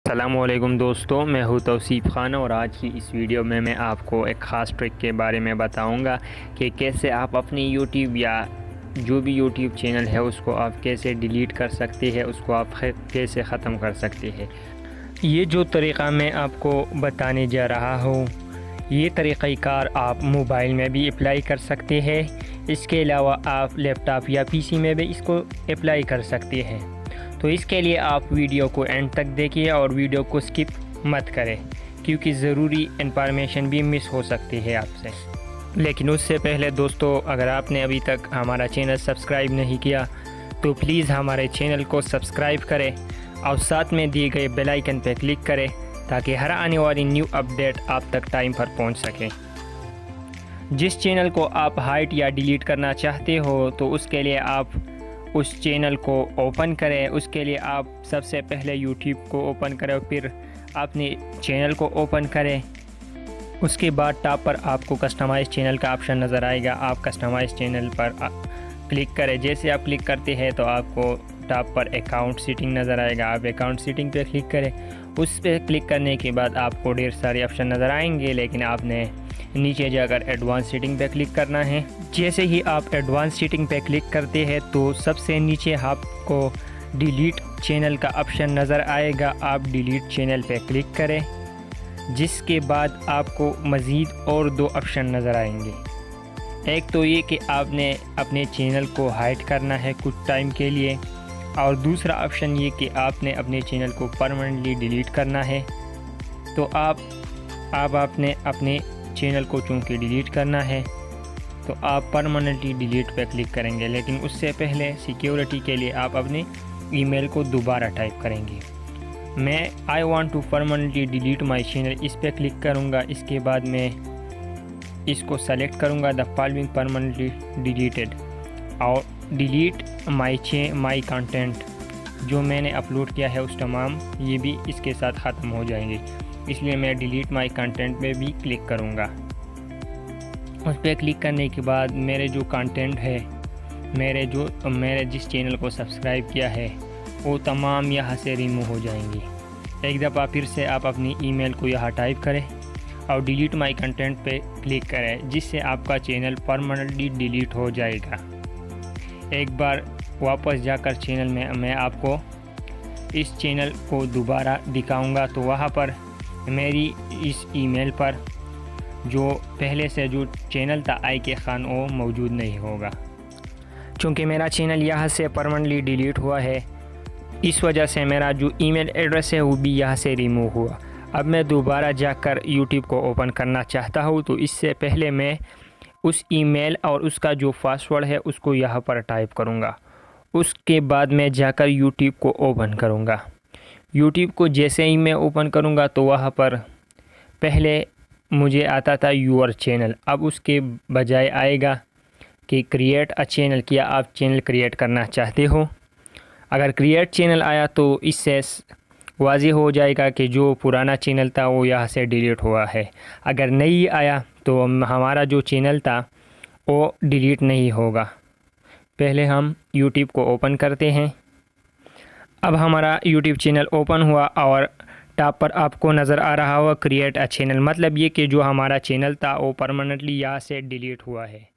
अस्सलामुअलैकुम दोस्तों, मैं हूं तौसीफ़ खान और आज की इस वीडियो में मैं आपको एक ख़ास ट्रिक के बारे में बताऊंगा कि कैसे आप अपनी यूट्यूब या जो भी यूट्यूब चैनल है उसको आप कैसे डिलीट कर सकते हैं, उसको आप कैसे ख़त्म कर सकते हैं। ये जो तरीक़ा मैं आपको बताने जा रहा हूँ, ये तरीक़ाकार आप मोबाइल में भी अप्लाई कर सकते हैं। इसके अलावा आप लैपटॉप या पीसी में भी इसको अप्लाई कर सकते हैं। तो इसके लिए आप वीडियो को एंड तक देखिए और वीडियो को स्किप मत करें, क्योंकि ज़रूरी इंफॉर्मेशन भी मिस हो सकती है आपसे। लेकिन उससे पहले दोस्तों, अगर आपने अभी तक हमारा चैनल सब्सक्राइब नहीं किया तो प्लीज़ हमारे चैनल को सब्सक्राइब करें और साथ में दिए गए बेल आइकन पर क्लिक करें ताकि हर आने वाली न्यू अपडेट आप तक टाइम पर पहुंच सके। जिस चैनल को आप हाइड या डिलीट करना चाहते हो तो उसके लिए आप उस चैनल को ओपन करें। उसके लिए आप सबसे पहले यूट्यूब को ओपन करें, फिर अपने चैनल को ओपन करें। उसके बाद टॉप पर आपको कस्टमाइज़ चैनल का ऑप्शन नज़र आएगा। आप कस्टमाइज़ चैनल पर क्लिक करें। जैसे आप क्लिक करते हैं तो आपको टॉप पर अकाउंट सेटिंग नज़र आएगा। आप अकाउंट सेटिंग पर क्लिक करें। उस पर क्लिक करने के बाद आपको ढेर सारे ऑप्शन नज़र आएंगे, लेकिन आपने नीचे जाकर एडवांस सेटिंग पे क्लिक करना है। जैसे ही आप एडवांस सेटिंग पे क्लिक करते हैं तो सबसे नीचे आपको डिलीट चैनल का ऑप्शन नज़र आएगा। आप डिलीट चैनल पे क्लिक करें, जिसके बाद आपको मज़ीद और दो ऑप्शन नज़र आएंगे। एक तो ये कि आपने अपने चैनल को हाइड करना है कुछ टाइम के लिए, और दूसरा ऑप्शन ये कि आपने अपने चैनल को परमानेंटली डिलीट करना है। तो आपने अपने चैनल को चूँकि डिलीट करना है तो आप परमानेंटली डिलीट पर क्लिक करेंगे, लेकिन उससे पहले सिक्योरिटी के लिए आप अपने ईमेल को दोबारा टाइप करेंगे। मैं I want to permanently delete my channel, इस पर क्लिक करूँगा। इसके बाद मैं इसको सेलेक्ट करूँगा द फॉलोइंग परमानेंटली डिलीटेड, और डिलीट माई कंटेंट जो मैंने अपलोड किया है उस तमाम ये भी इसके साथ ख़त्म हो जाएंगे। इसलिए मैं डिलीट माई कंटेंट पे भी क्लिक करूँगा। उस पर क्लिक करने के बाद मेरे जो कंटेंट है, मेरे जिस चैनल को सब्सक्राइब किया है वो तमाम यहाँ से रिमूव हो जाएंगी। एक दफ़ा फिर से आप अपनी ईमेल को यहाँ टाइप करें और डिलीट माई कंटेंट पे क्लिक करें, जिससे आपका चैनल परमानेंटली डिलीट हो जाएगा। एक बार वापस जाकर चैनल में मैं आपको इस चैनल को दोबारा दिखाऊंगा, तो वहाँ पर मेरी इस ईमेल पर जो पहले से जो चैनल था IK खान वो मौजूद नहीं होगा। चूँकि मेरा चैनल यहाँ से परमानेंटली डिलीट हुआ है, इस वजह से मेरा जो ईमेल एड्रेस है वो भी यहाँ से रिमूव हुआ। अब मैं दोबारा जाकर यूट्यूब को ओपन करना चाहता हूँ, तो इससे पहले मैं उस ईमेल और उसका जो पासवर्ड है उसको यहाँ पर टाइप करूँगा। उसके बाद मैं जाकर यूट्यूब को ओपन करूँगा। यूट्यूब को जैसे ही मैं ओपन करूँगा तो वहाँ पर पहले मुझे आता था यूअर चैनल, अब उसके बजाय आएगा कि क्रिएट अ चैनल, क्या आप चैनल क्रिएट करना चाहते हो। अगर क्रिएट चैनल आया तो इससे वाज़ेह हो जाएगा कि जो पुराना चैनल था वो यहाँ से डिलीट हुआ है। अगर नहीं आया तो हमारा जो चैनल था वो डिलीट नहीं होगा। पहले हम यूट्यूब को ओपन करते हैं। अब हमारा यूट्यूब चैनल ओपन हुआ और टॉप पर आपको नज़र आ रहा होगा क्रिएट अ चैनल, मतलब ये कि जो हमारा चैनल था वो परमानेंटली यहाँ से डिलीट हुआ है।